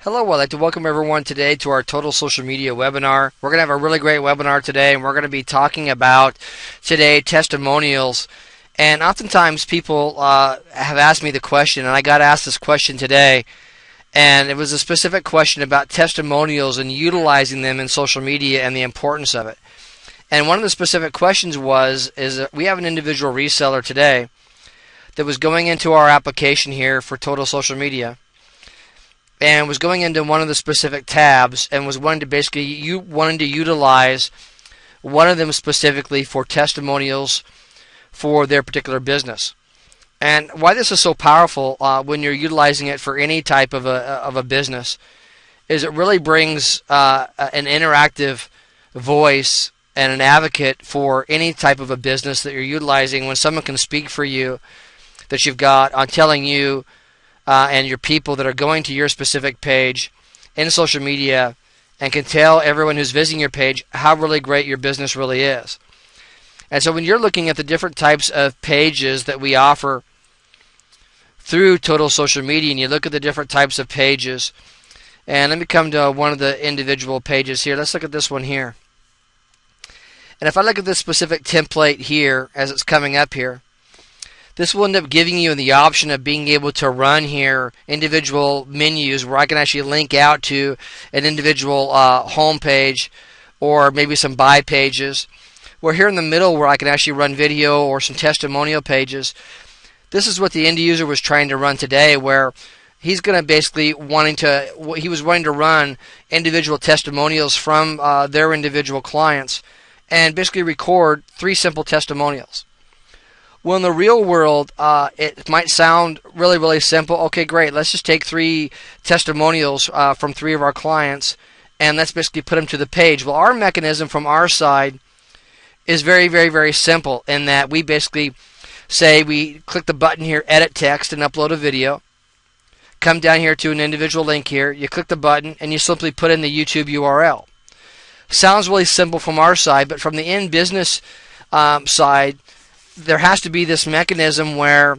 Hello, I'd like to welcome everyone today to our Total Social Media webinar. We're going to have a really great webinar today, and we're going to be talking about today testimonials. And oftentimes people have asked me the question, and I got asked this question today, and it was a specific question about testimonials and utilizing them in social media and the importance of it. And one of the specific questions is that we have an individual reseller today that was going into our application here for Total Social Media, and was going into one of the specific tabs and was wanting to utilize one of them specifically for testimonials for their particular business. And why this is so powerful when you're utilizing it for any type of a business is it really brings an interactive voice and an advocate for any type of a business that you're utilizing. When someone can speak for you, that you've got on telling you and your people that are going to your specific page in social media and can tell everyone who's visiting your page how really great your business really is. And so when you're looking at the different types of pages that we offer through Total Social Media, and you look at the different types of pages, and let me come to one of the individual pages here. Let's look at this one here. And if I look at this specific template here as it's coming up here, this will end up giving you the option of being able to run here individual menus where I can actually link out to an individual home page or maybe some buy pages. Where here in the middle where I can actually run video or some testimonial pages. This is what the end user was trying to run today, where he's going to basically wanting to run individual testimonials from their individual clients and basically record 3 simple testimonials. Well, in the real world, it might sound really, really simple. Okay, great. Let's just take 3 testimonials from 3 of our clients, and let's basically put them to the page. Well, our mechanism from our side is very, very, very simple in that we basically say we click the button here, edit text, and upload a video. Come down here to an individual link here. You click the button, and you simply put in the YouTube URL. Sounds really simple from our side, but from the end business side, there has to be this mechanism where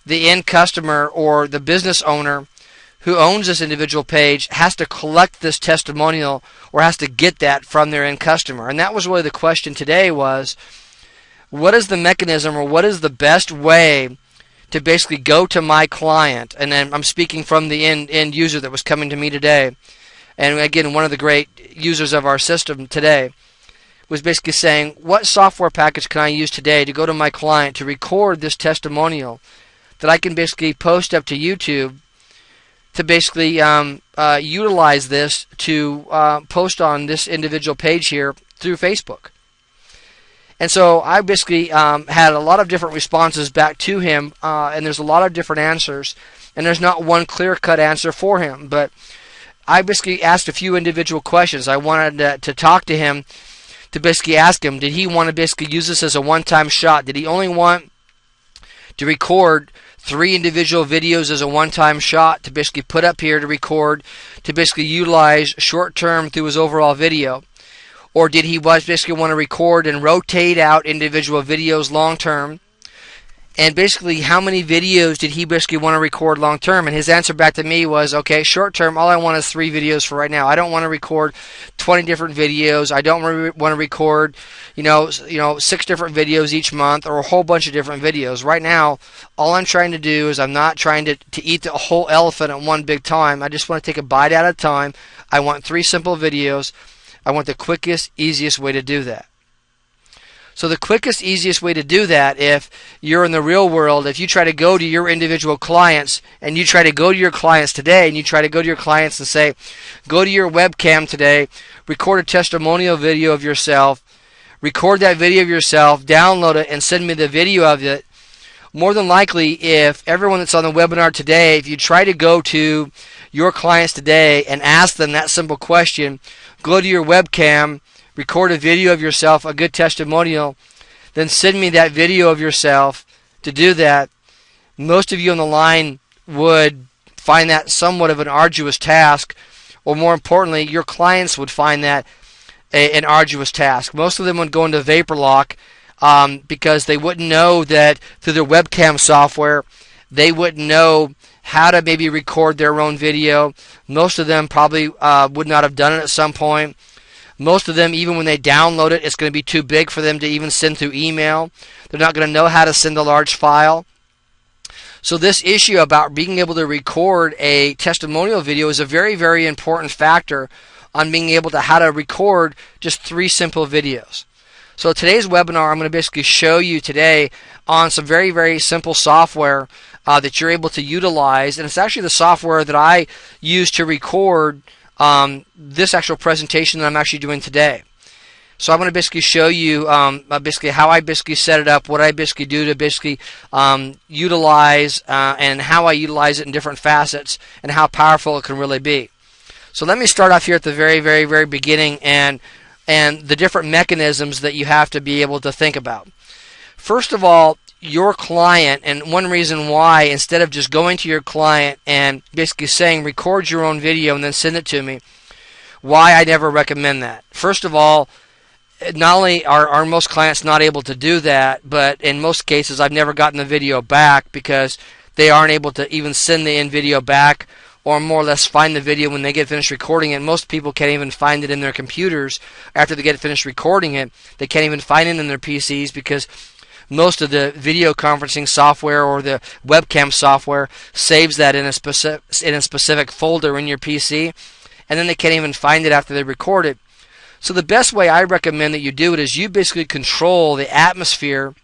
the end customer or the business owner who owns this individual page has to collect this testimonial or has to get that from their end customer. And that was really the question today was, what is the mechanism or what is the best way to basically go to my client? And then I'm speaking from the end user that was coming to me today. And again, one of the great users of our system today was basically saying, what software package can I use today to go to my client to record this testimonial that I can basically post up to YouTube to basically utilize this to post on this individual page here through Facebook. And so I basically had a lot of different responses back to him, and there's a lot of different answers, and there's not one clear-cut answer for him. But I basically asked a few individual questions. I wanted to talk to him to basically ask him, did he want to basically use this as a one-time shot? Did he only want to record 3 individual videos as a one-time shot to basically put up here to record, to basically utilize short-term through his overall video? Or did he basically want to record and rotate out individual videos long-term? And basically, how many videos did he basically want to record long-term? And his answer back to me was, okay, short-term, all I want is 3 videos for right now. I don't want to record 20 different videos. I don't want to record, 6 different videos each month or a whole bunch of different videos. Right now, all I'm trying to do is I'm not trying to eat the whole elephant at one big time. I just want to take a bite at a time. I want 3 simple videos. I want the quickest, easiest way to do that. So the quickest, easiest way to do that, if you're in the real world, if you try to go to your individual clients and you try to go to your clients today and you try to go to your clients and say, go to your webcam today, record a testimonial video of yourself, record that video of yourself, download it, and send me the video of it. More than likely, if everyone that's on the webinar today, if you try to go to your clients today and ask them that simple question, go to your webcam, record a video of yourself, a good testimonial, then send me that video of yourself to do that, most of you on the line would find that somewhat of an arduous task, or more importantly, your clients would find that an arduous task. Most of them would go into vapor lock because they wouldn't know that through their webcam software, they wouldn't know how to maybe record their own video. Most of them probably would not have done it at some point. Most of them, even when they download it, it's going to be too big for them to even send through email. They're not going to know how to send a large file. So this issue about being able to record a testimonial video is a very, very important factor on being able to how to record just 3 simple videos. So today's webinar, I'm going to basically show you today on some very, very simple software that you're able to utilize. And it's actually the software that I use to record this actual presentation that I'm actually doing today. So I'm going to basically show you basically how I basically set it up, what I basically do to basically utilize and how I utilize it in different facets and how powerful it can really be. So let me start off here at the very, very, very beginning and the different mechanisms that you have to be able to think about. First of all, your client, and one reason why, instead of just going to your client and basically saying record your own video and then send it to me, why I never recommend that. First of all, not only are most clients not able to do that, but in most cases I've never gotten the video back because they aren't able to even send the video back or more or less find the video when they get finished recording it. Most people can't even find it in their computers after they get finished recording it. They can't even find it in their PCs because most of the video conferencing software or the webcam software saves that in a specific folder in your PC, and then they can't even find it after they record it. So the best way I recommend that you do it is you basically control the atmosphere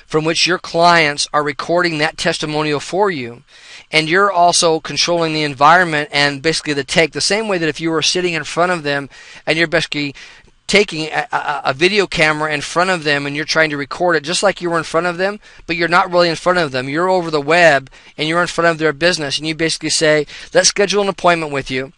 from which your clients are recording that testimonial for you, and you're also controlling the environment and basically the take, the same way that if you were sitting in front of them and you're basically taking a video camera in front of them and you're trying to record it just like you were in front of them, but you're not really in front of them. You're over the web and you're in front of their business, and you basically say, let's schedule an appointment with you.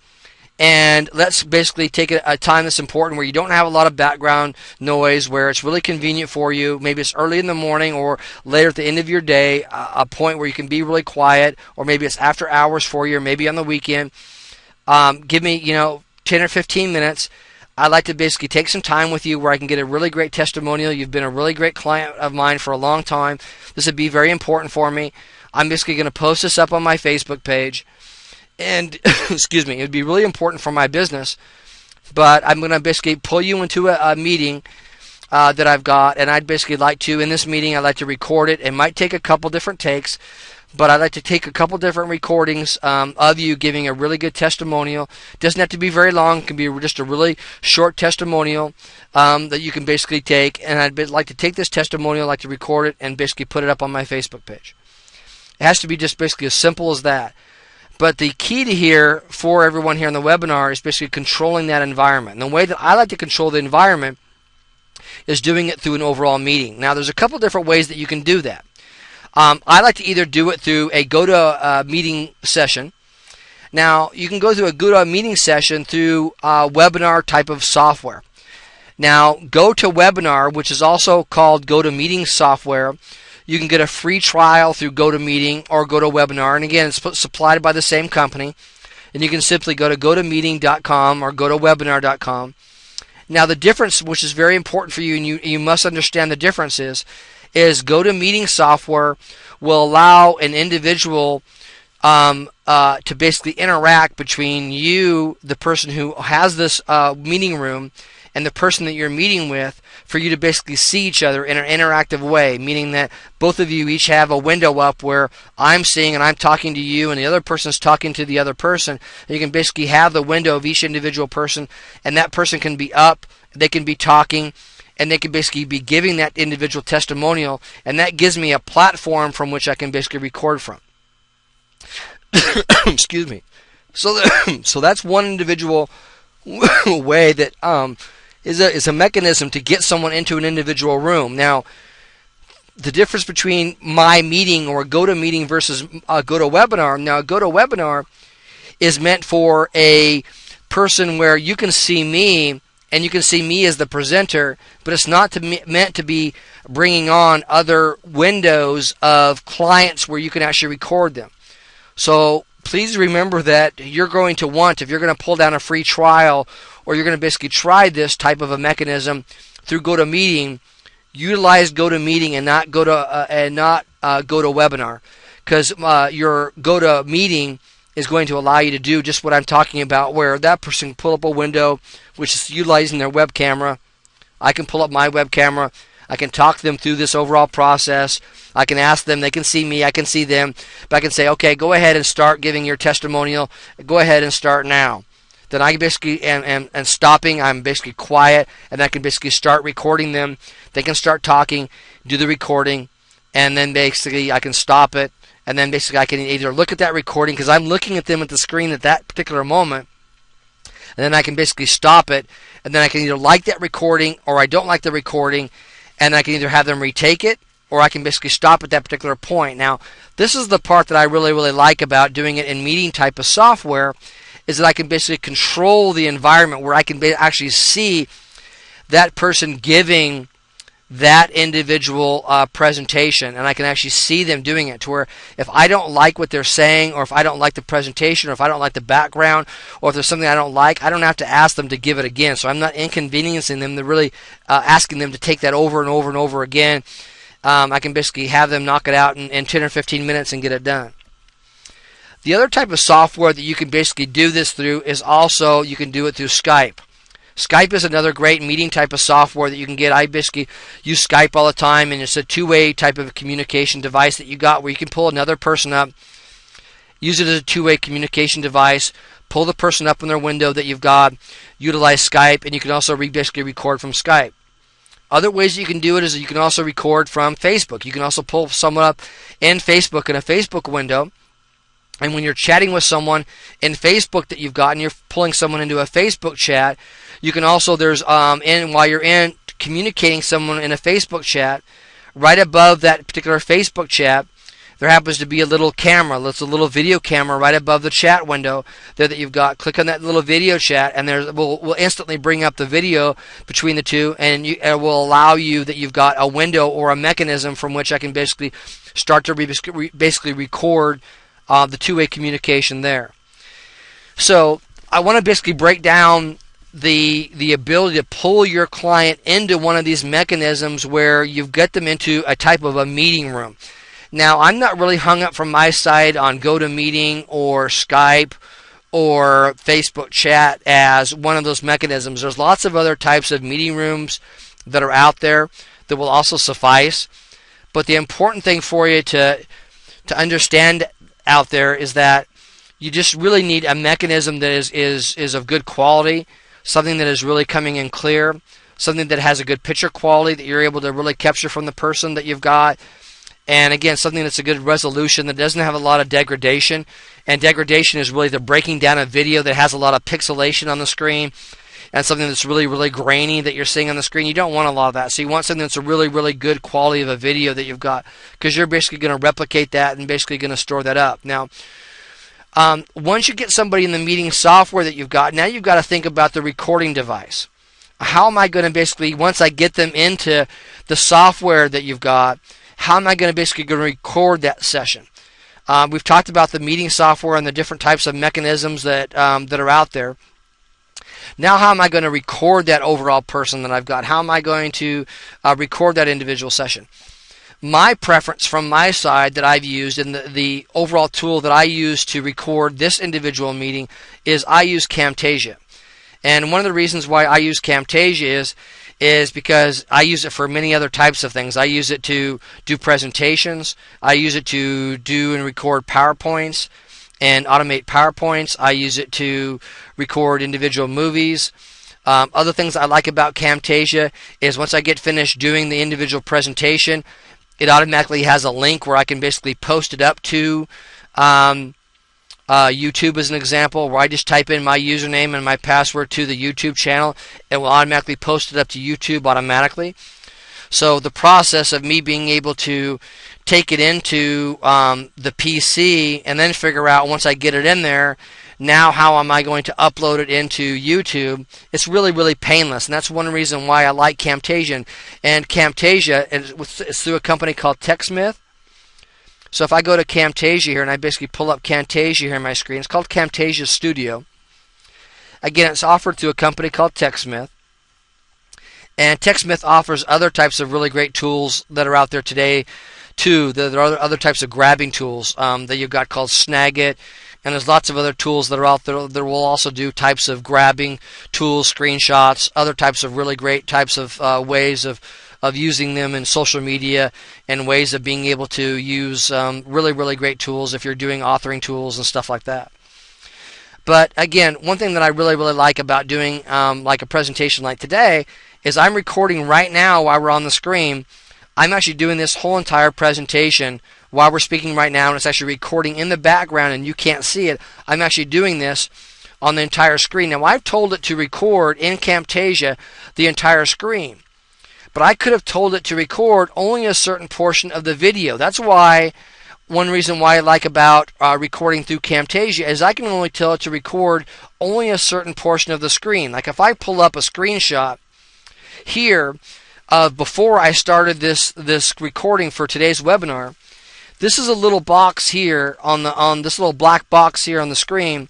And let's basically take a time that's important where you don't have a lot of background noise, where it's really convenient for you. Maybe it's early in the morning or later at the end of your day, a point where you can be really quiet, or maybe it's after hours for you, or maybe on the weekend. Give me, 10 or 15 minutes. I'd like to basically take some time with you where I can get a really great testimonial. You've been a really great client of mine for a long time. This would be very important for me. I'm basically going to post this up on my Facebook page. And, excuse me, it would be really important for my business, but I'm going to basically pull you into a meeting that I've got, and I'd basically like to, in this meeting, I'd like to record it. It might take a couple different takes, but I'd like to take a couple different recordings of you giving a really good testimonial. It doesn't have to be very long. It can be just a really short testimonial that you can basically take, and I'd like to take this testimonial, I'd like to record it, and basically put it up on my Facebook page. It has to be just basically as simple as that. But the key to here for everyone here in the webinar is basically controlling that environment. And the way that I like to control the environment is doing it through an overall meeting. Now, there's a couple different ways that you can do that. I like to either do it through a GoToMeeting session. Now, you can go through a GoToMeeting session through webinar type of software. Now, GoToWebinar, which is also called GoToMeeting software, you can get a free trial through GoToMeeting or GoToWebinar. And again, it's supplied by the same company. And you can simply go to gotomeeting.com or gotowebinar.com. Now, the difference, which is very important for you, and you must understand the difference is GoToMeeting software will allow an individual to basically interact between you, the person who has this meeting room, and the person that you're meeting with, for you to basically see each other in an interactive way, meaning that both of you each have a window up where I'm seeing and I'm talking to you and the other person's talking to the other person. And you can basically have the window of each individual person, and that person can be up, they can be talking, and they can basically be giving that individual testimonial, and that gives me a platform from which I can basically record from. Excuse me. So that's one individual way that is a mechanism to get someone into an individual room. Now, the difference between my meeting or GoToMeeting versus a GoToWebinar. Now, a GoToWebinar is meant for a person where you can see me and you can see me as the presenter, but it's not meant to be bringing on other windows of clients where you can actually record them. So please remember that you're going to want, if you're going to pull down a free trial or you're going to basically try this type of a mechanism through GoToMeeting, utilize GoToMeeting and not GoToWebinar. because your GoToMeeting is going to allow you to do just what I'm talking about, where that person can pull up a window, which is utilizing their web camera. I can pull up my web camera. I can talk them through this overall process. I can ask them. They can see me. I can see them. But I can say, okay, go ahead and start giving your testimonial. Go ahead and start now. Then I basically and stopping. I'm basically quiet, and I can basically start recording them. They can start talking, do the recording, and then basically I can stop it. And then basically I can either look at that recording, because I'm looking at them at the screen at that particular moment, and then I can basically stop it, and then I can either like that recording or I don't like the recording, and I can either have them retake it or I can basically stop at that particular point. Now, this is the part that I really, really like about doing it in meeting type of software, is that I can basically control the environment where I can actually see that person giving that individual presentation, and I can actually see them doing it, to where if I don't like what they're saying, or if I don't like the presentation, or if I don't like the background, or if there's something I don't like, I don't have to ask them to give it again. So I'm not inconveniencing them. They're really asking them to take that over and over and over again. I can basically have them knock it out in 10 or 15 minutes and get it done. The other type of software that you can basically do this through is also, you can do it through Skype. Skype is another great meeting type of software that you can get. I basically use Skype all the time, and it's a two-way type of communication device that you got, where you can pull another person up, use it as a two-way communication device, pull the person up in their window that you've got, utilize Skype, and you can also basically record from Skype. Other ways you can do it is you can also record from Facebook. You can also pull someone up in Facebook, in a Facebook window, and when you're chatting with someone in Facebook that you've got, and you're pulling someone into a Facebook chat, you can also, while you're in communicating someone in a Facebook chat, right above that particular Facebook chat, there happens to be a little camera. It's a little video camera right above the chat window there that you've got. Click on that little video chat, and we'll instantly bring up the video between the two, and it will allow you that you've got a window or a mechanism from which I can basically start to basically record the two-way communication there. So I want to basically break down the ability to pull your client into one of these mechanisms where you get them into a type of a meeting room. Now, I'm not really hung up from my side on GoToMeeting or Skype or Facebook chat as one of those mechanisms. There's lots of other types of meeting rooms that are out there that will also suffice. But the important thing for you to understand out there is that you just really need a mechanism that is of good quality, something that is really coming in clear, something that has a good picture quality that you're able to really capture from the person that you've got, and again, something that's a good resolution that doesn't have a lot of degradation. And degradation is really the breaking down a video that has a lot of pixelation on the screen, and something that's really, really grainy that you're seeing on the screen. You don't want a lot of that. So you want something that's a really, really good quality of a video that you've got, because you're basically going to replicate that and basically going to store that up. Now, once you get somebody in the meeting software that you've got, now you've got to think about the recording device. How am I going to basically, once I get them into the software that you've got, how am I going to basically record that session? We've talked about the meeting software and the different types of mechanisms that are out there. Now, how am I going to record that overall person that I've got? How am I going to record that individual session? My preference from my side that I've used, and the overall tool that I use to record this individual meeting, is I use Camtasia. And one of the reasons why I use Camtasia is because I use it for many other types of things. I use it to do presentations. I use it to do and record PowerPoints and automate PowerPoints. I use it to record individual movies. Other things I like about Camtasia is once I get finished doing the individual presentation, it automatically has a link where I can basically post it up to YouTube as an example, where I just type in my username and my password to the YouTube channel. It will automatically post it up to YouTube automatically. So the process of me being able to take it into the PC and then figure out, once I get it in there, now how am I going to upload it into YouTube, it's really, really painless. And that's one reason why I like Camtasia. And Camtasia is through a company called TechSmith. So if I go to Camtasia here and I basically pull up Camtasia here on my screen, it's called Camtasia Studio. Again, it's offered through a company called TechSmith. And TechSmith offers other types of really great tools that are out there today too. There are other types of grabbing tools that you've got called Snagit, and there's lots of other tools that are out there that will also do types of grabbing tools, screenshots, other types of really great types of ways of using them in social media, and ways of being able to use really, really great tools if you're doing authoring tools and stuff like that. But again, one thing that I really, really like about doing like a presentation like today is I'm recording right now while we're on the screen. I'm actually doing this whole entire presentation while we're speaking right now, and it's actually recording in the background and you can't see it. I'm actually doing this on the entire screen. Now, I've told it to record in Camtasia the entire screen, but I could have told it to record only a certain portion of the video. That's why one reason why I like about recording through Camtasia is I can only tell it to record only a certain portion of the screen. Like if I pull up a screenshot here of before I started this recording for today's webinar, this is a little box here on this little black box here on the screen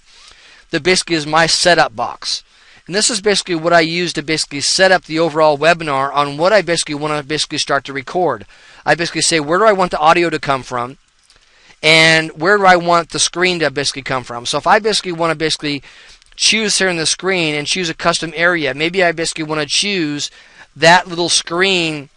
that basically is my setup box. And this is basically what I use to basically set up the overall webinar on what I basically want to basically start to record. I basically say, where do I want the audio to come from? And where do I want the screen to basically come from? So if I basically want to basically choose here in the screen and choose a custom area, maybe I basically want to choose that little screen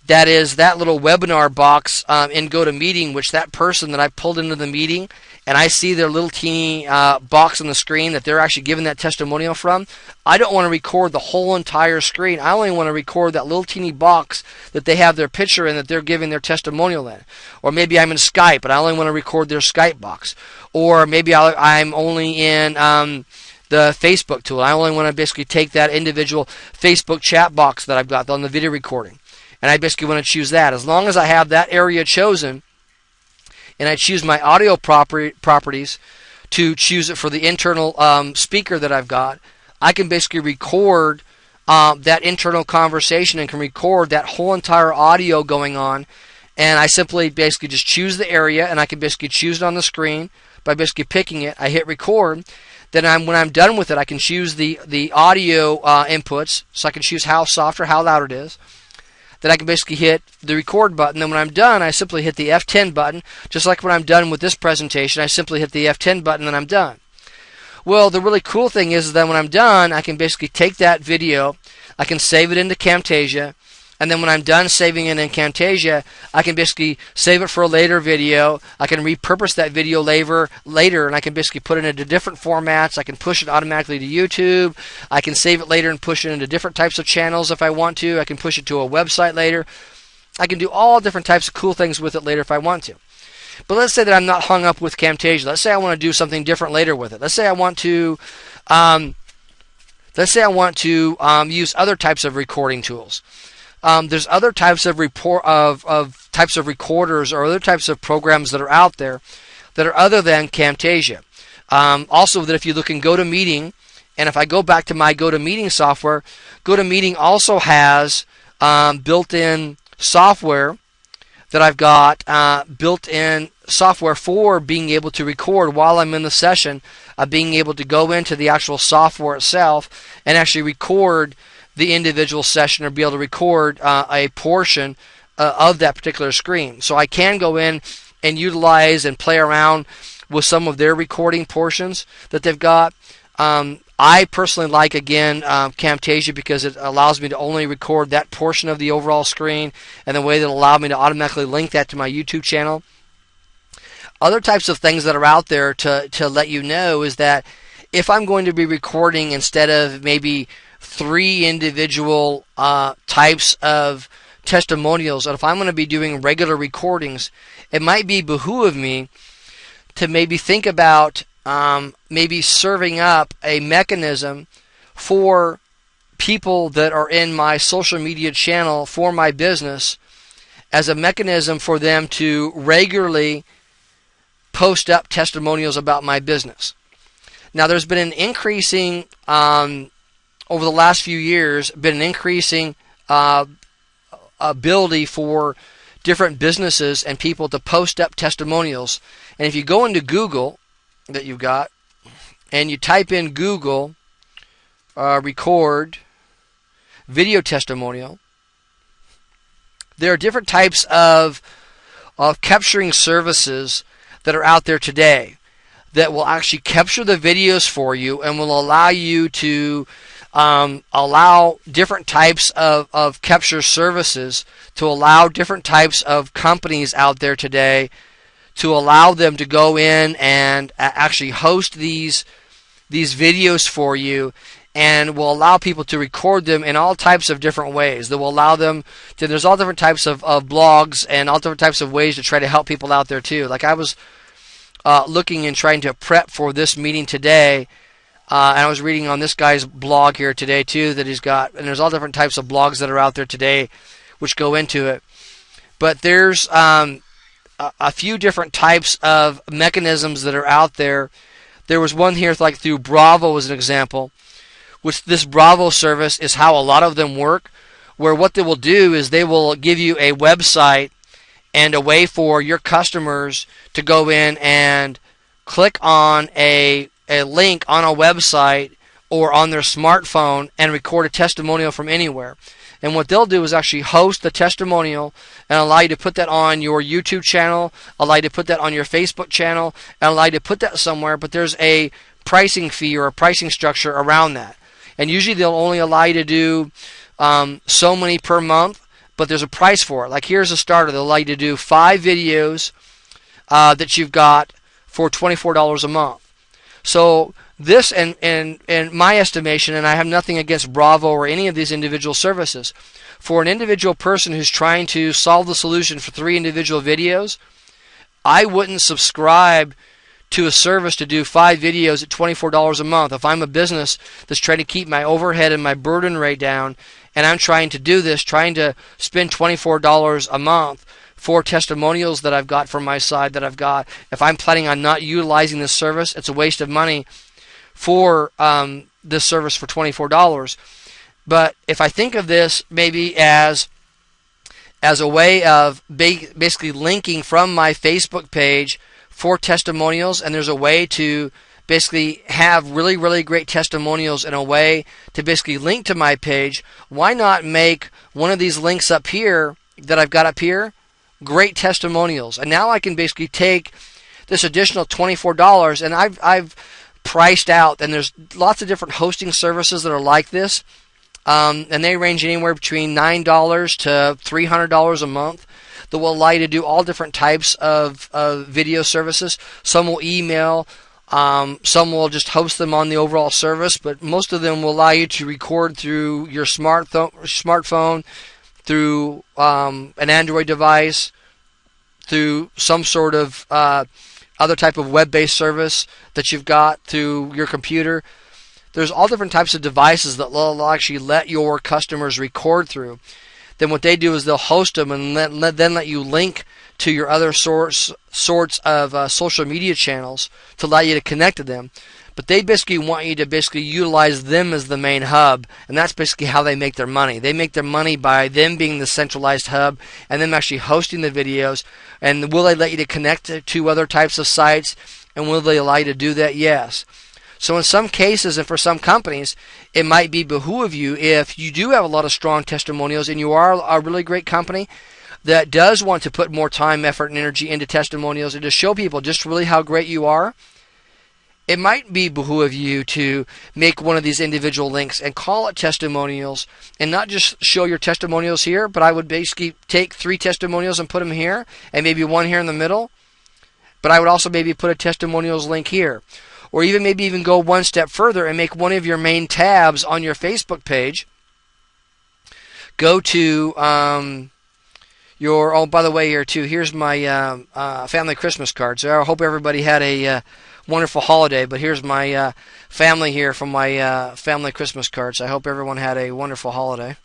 that is that little webinar box in GoToMeeting, which that person that I pulled into the meeting and I see their little teeny box on the screen that they're actually giving that testimonial from. I don't want to record the whole entire screen. I only want to record that little teeny box that they have their picture in that they're giving their testimonial in. Or maybe I'm in Skype, but I only want to record their Skype box. Or maybe I'm only in the Facebook tool. I only want to basically take that individual Facebook chat box that I've got on the video recording. And I basically want to choose that. As long as I have that area chosen, and I choose my audio properties to choose it for the internal speaker that I've got, I can basically record that internal conversation and can record that whole entire audio going on. And I simply basically just choose the area, and I can basically choose it on the screen by basically picking it. I hit record. Then when I'm done with it, I can choose the audio inputs, so I can choose how soft or how loud it is. Then I can basically hit the record button. Then when I'm done, I simply hit the F10 button. Just like when I'm done with this presentation, I simply hit the F10 button and I'm done. Well, the really cool thing is that when I'm done, I can basically take that video, I can save it into Camtasia, and then when I'm done saving it in Camtasia, I can basically save it for a later video. I can repurpose that video later, and I can basically put it into different formats. I can push it automatically to YouTube. I can save it later and push it into different types of channels if I want to. I can push it to a website later. I can do all different types of cool things with it later if I want to. But let's say that I'm not hung up with Camtasia. Let's say I want to do something different later with it. Let's say I want to use other types of recording tools. There's other types of types of recorders or other types of programs that are out there that are other than Camtasia. Also, that if you look in GoToMeeting, and if I go back to my GoToMeeting software, GoToMeeting also has built-in software that I've got built-in software for being able to record while I'm in the session, being able to go into the actual software itself and actually record the individual session or be able to record a portion of that particular screen. So I can go in and utilize and play around with some of their recording portions that they've got. I personally like, again, Camtasia because it allows me to only record that portion of the overall screen, and the way that allows me to automatically link that to my YouTube channel. Other types of things that are out there to let you know is that if I'm going to be recording instead of maybe 3 individual types of testimonials, and if I'm going to be doing regular recordings, it might be behoove me to maybe think about maybe serving up a mechanism for people that are in my social media channel for my business as a mechanism for them to regularly post up testimonials about my business. Now, there's been an increasing, over the last few years, been an increasing ability for different businesses and people to post up testimonials. And if you go into Google that you've got, and you type in Google record video testimonial, there are different types of of capturing services that are out there today that will actually capture the videos for you and will allow you to allow different types of capture services, to allow different types of companies out there today to allow them to go in and actually host these videos for you, and will allow people to record them in all types of different ways. That will allow them to, there's all different types of blogs and all different types of ways to try to help people out there too. Like I was looking and trying to prep for this meeting today, and I was reading on this guy's blog here today too that he's got, and there's all different types of blogs that are out there today which go into it. But there's a few different types of mechanisms that are out there. There was one here like through Bravo as an example, which this Bravo service is how a lot of them work, where what they will do is they will give you a website and a way for your customers to go in and click on a link on a website or on their smartphone and record a testimonial from anywhere. And what they'll do is actually host the testimonial and allow you to put that on your YouTube channel, allow you to put that on your Facebook channel, and allow you to put that somewhere, but there's a pricing fee or a pricing structure around that. And usually they'll only allow you to do so many per month, but there's a price for it. Like here's a starter. They'll allow you to do 5 videos that you've got for $24 a month. So this, in my estimation, and I have nothing against Bravo or any of these individual services, for an individual person who's trying to solve the solution for 3 individual videos, I wouldn't subscribe to a service to do 5 videos at $24 a month. If I'm a business that's trying to keep my overhead and my burden rate down, and I'm trying to do this, trying to spend $24 a month for testimonials that I've got from my side that I've got, if I'm planning on not utilizing this service, it's a waste of money for this service for $24. But if I think of this maybe as a way of basically linking from my Facebook page for testimonials, and there's a way to basically have really, really great testimonials in a way to basically link to my page, why not make one of these links up here that I've got up here great testimonials? And now I can basically take this additional $24, and I've priced out, and there's lots of different hosting services that are like this, and they range anywhere between $9 to $300 a month that will allow you to do all different types of video services. Some will email, some will just host them on the overall service, but most of them will allow you to record through your smartphone, through an Android device, through some sort of other type of web-based service that you've got through your computer. There's all different types of devices that will actually let your customers record through. Then what they do is they'll host them and then let you link to your other sorts of social media channels to allow you to connect to them. But they basically want you to basically utilize them as the main hub, and that's basically how they make their money. They make their money by them being the centralized hub and them actually hosting the videos. And will they let you to connect to other types of sites, and will they allow you to do that? Yes. So in some cases and for some companies, it might be behoove you, if you do have a lot of strong testimonials and you are a really great company that does want to put more time, effort, and energy into testimonials and to show people just really how great you are, it might be behoove you to make one of these individual links and call it testimonials, and not just show your testimonials here, but I would basically take 3 testimonials and put them here and maybe one here in the middle. But I would also maybe put a testimonials link here. Or even maybe even go one step further and make one of your main tabs on your Facebook page. Go to your, oh, by the way, here too, here's my family Christmas card. So I hope everybody had a wonderful holiday, but here's my family here from my family Christmas cards. I hope everyone had a wonderful holiday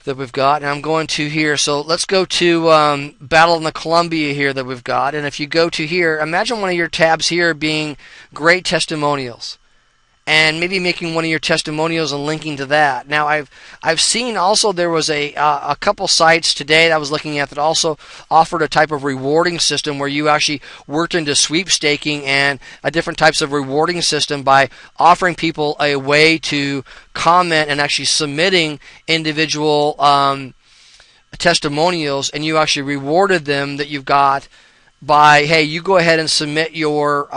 that we've got. And I'm going to here, so let's go to Battle in the Columbia here that we've got. And if you go to here, imagine one of your tabs here being great testimonials, and maybe making one of your testimonials and linking to that. Now I've seen also there was a couple sites today that I was looking at that also offered a type of rewarding system where you actually worked into sweepstaking and a different types of rewarding system by offering people a way to comment and actually submitting individual testimonials, and you actually rewarded them that you've got by, hey, you go ahead and submit your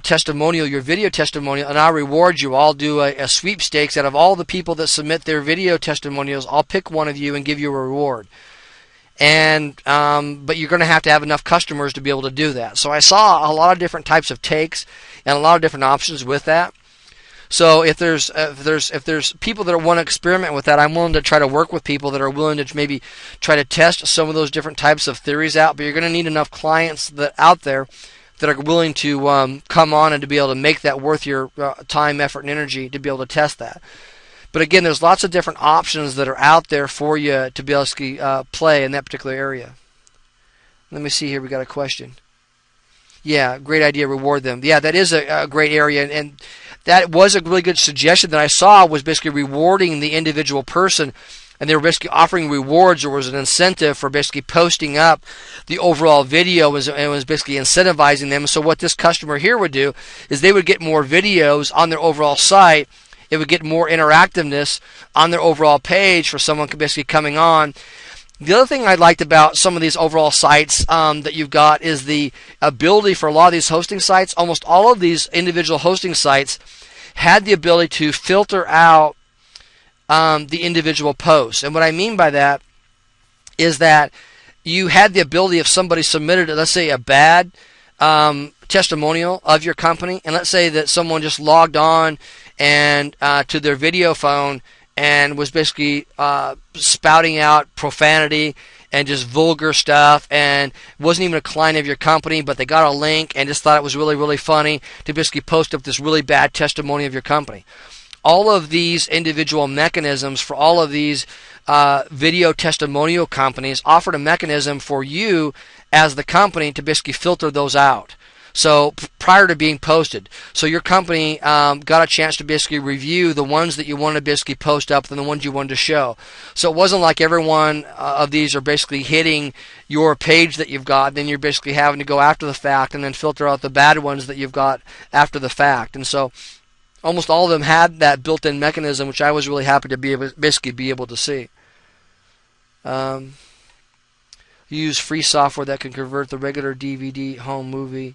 testimonial, your video testimonial, and I'll reward you. I'll do a sweepstakes out of all the people that submit their video testimonials. I'll pick one of you and give you a reward. And but you're going to have enough customers to be able to do that. So I saw a lot of different types of takes and a lot of different options with that. So if there's people that want to experiment with that, I'm willing to try to work with people that are willing to maybe try to test some of those different types of theories out. But you're going to need enough clients that out there that are willing to come on and to be able to make that worth your time, effort, and energy to be able to test that. But again, there's lots of different options that are out there for you to be able to play in that particular area. Let me see here. We got a question. Yeah, great idea. Reward them. Yeah, that is a great area, and that was a really good suggestion that I saw, was basically rewarding the individual person, and they were basically offering rewards, or was an incentive for basically posting up the overall video, and was basically incentivizing them. So what this customer here would do is they would get more videos on their overall site. It would get more interactiveness on their overall page for someone basically coming on. The other thing I liked about some of these overall sites that you've got is the ability for a lot of these hosting sites. Almost all of these individual hosting sites had the ability to filter out the individual posts. And what I mean by that is that you had the ability, if somebody submitted, let's say, a bad testimonial of your company, and let's say that someone just logged on and to their video phone and was basically spouting out profanity and just vulgar stuff, and wasn't even a client of your company, but they got a link and just thought it was really, really funny to basically post up this really bad testimony of your company. All of these individual mechanisms for all of these video testimonial companies offered a mechanism for you as the company to basically filter those out. So prior to being posted, so your company got a chance to basically review the ones that you wanted to basically post up and the ones you wanted to show. So it wasn't like every one of these are basically hitting your page that you've got, then you're basically having to go after the fact and then filter out the bad ones that you've got after the fact. And so almost all of them had that built-in mechanism, which I was really happy to be able to see. Use free software that can convert the regular DVD home movie.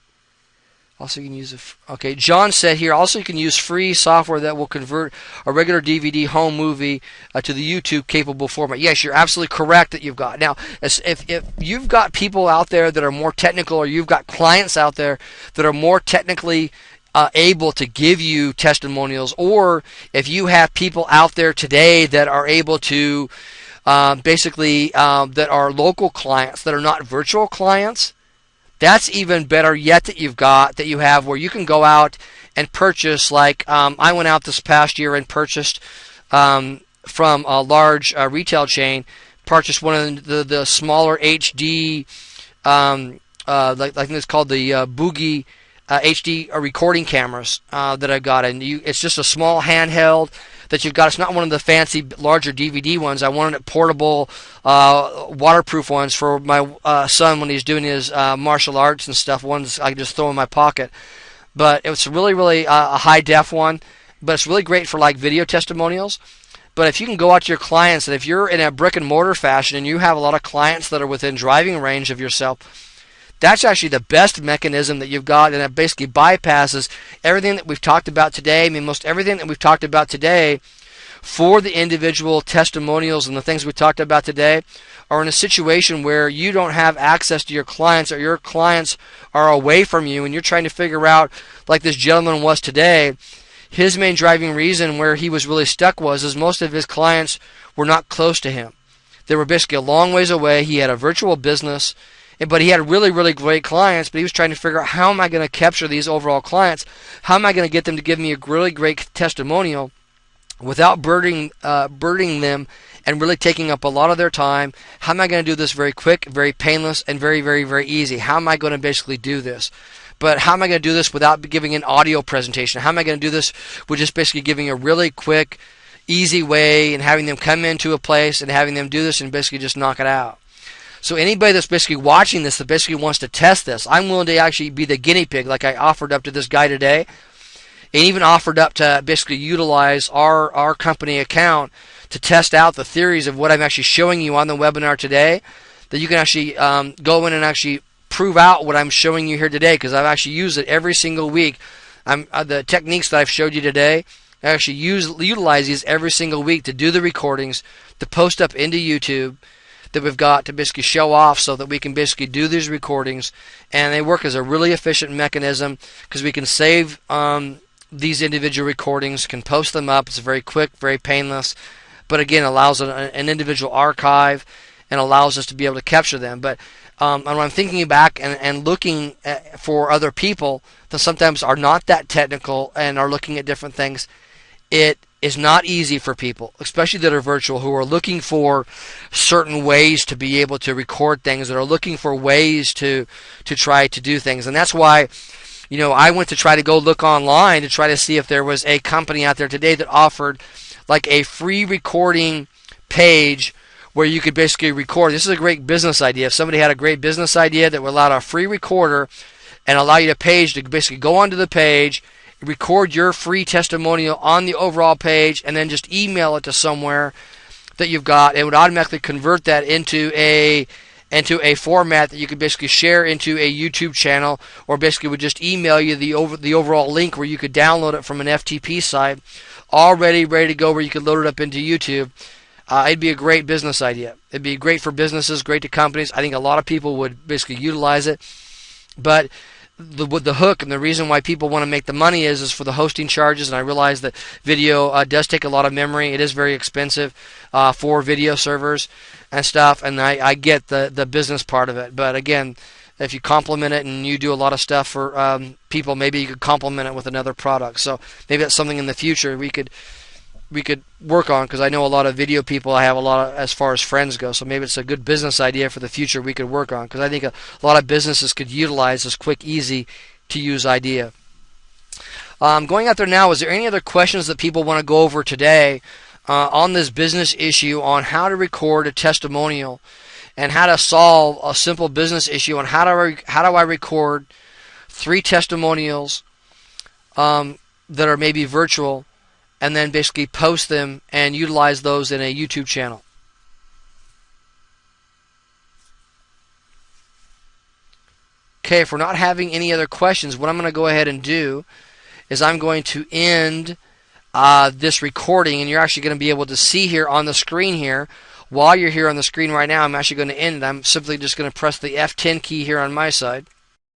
Also, you can use okay. John said here, also you can use free software that will convert a regular DVD home movie to the YouTube capable format. Yes, you're absolutely correct that you've got. Now, if you've got people out there that are more technical, or you've got clients out there that are more technically able to give you testimonials, or if you have people out there today that are able to that are local clients that are not virtual clients, that's even better yet that you have where you can go out and purchase, like I went out this past year and purchased from a large retail chain, purchased one of the smaller HD, like I think it's called the Boogie HD recording cameras that I got. And it's just a small handheld that you've got. It's not one of the fancy larger DVD ones. I wanted portable waterproof ones for my son when he's doing his martial arts and stuff, ones I can just throw in my pocket. But it's really, really a high def one, but it's really great for like video testimonials. But if you can go out to your clients, and if you're in a brick and mortar fashion and you have a lot of clients that are within driving range of yourself, that's actually the best mechanism that you've got, and it basically bypasses everything that we've talked about today. I mean, most everything that we've talked about today for the individual testimonials and the things we talked about today are in a situation where you don't have access to your clients, or your clients are away from you, and you're trying to figure out, like this gentleman was today, his main driving reason where he was really stuck is most of his clients were not close to him. They were basically a long ways away. He had a virtual business, but he had really, really great clients, but he was trying to figure out, how am I going to capture these overall clients? How am I going to get them to give me a really great testimonial without burdening them and really taking up a lot of their time? How am I going to do this very quick, very painless, and very, very, very easy? How am I going to basically do this? But how am I going to do this without giving an audio presentation? How am I going to do this with just basically giving a really quick, easy way and having them come into a place and having them do this and basically just knock it out? So anybody that's basically watching this, that basically wants to test this, I'm willing to actually be the guinea pig, like I offered up to this guy today, and even offered up to basically utilize our company account to test out the theories of what I'm actually showing you on the webinar today, that you can actually go in and actually prove out what I'm showing you here today, because I've actually used it every single week. The techniques that I've showed you today, I actually utilize these every single week to do the recordings, to post up into YouTube, that we've got to basically show off, so that we can basically do these recordings, and they work as a really efficient mechanism, because we can save these individual recordings, can post them up. It's very quick, very painless, but again allows an individual archive and allows us to be able to capture them. But when I'm thinking back and looking for other people that sometimes are not that technical and are looking at different things, it is not easy for people, especially that are virtual, who are looking for certain ways to be able to record things, that are looking for ways to try to do things. And that's why, I went to try to go look online to try to see if there was a company out there today that offered like a free recording page where you could basically record. This is a great business idea. If somebody had a great business idea that would allow a free recorder and allow you a page to basically go onto the page, record your free testimonial on the overall page, and then just email it to somewhere that you've got, it would automatically convert that into a format that you could basically share into a YouTube channel, or basically would just email you the overall link where you could download it from an FTP site, already ready to go, where you could load it up into YouTube. It'd be a great business idea. It'd be great for businesses, great to companies. I think a lot of people would basically utilize it, but the hook and the reason why people want to make the money is for the hosting charges. And I realize that video does take a lot of memory. It is very expensive for video servers and stuff, and I get the business part of it. But again, if you complement it and you do a lot of stuff for people, maybe you could complement it with another product. So maybe that's something in the future we could work on, because I know a lot of video people. I have a lot of, as far as friends go, so maybe it's a good business idea for the future we could work on, because I think a lot of businesses could utilize this quick, easy to use idea. Going out there now, is there any other questions that people want to go over today on this business issue on how to record a testimonial and how to solve a simple business issue on how do I record 3 testimonials that are maybe virtual, and then basically post them and utilize those in a YouTube channel? Okay, if we're not having any other questions, what I'm going to go ahead and do is I'm going to end this recording, and you're actually going to be able to see here on the screen here. While you're here on the screen right now, I'm actually going to end it. I'm simply just going to press the F10 key here on my side.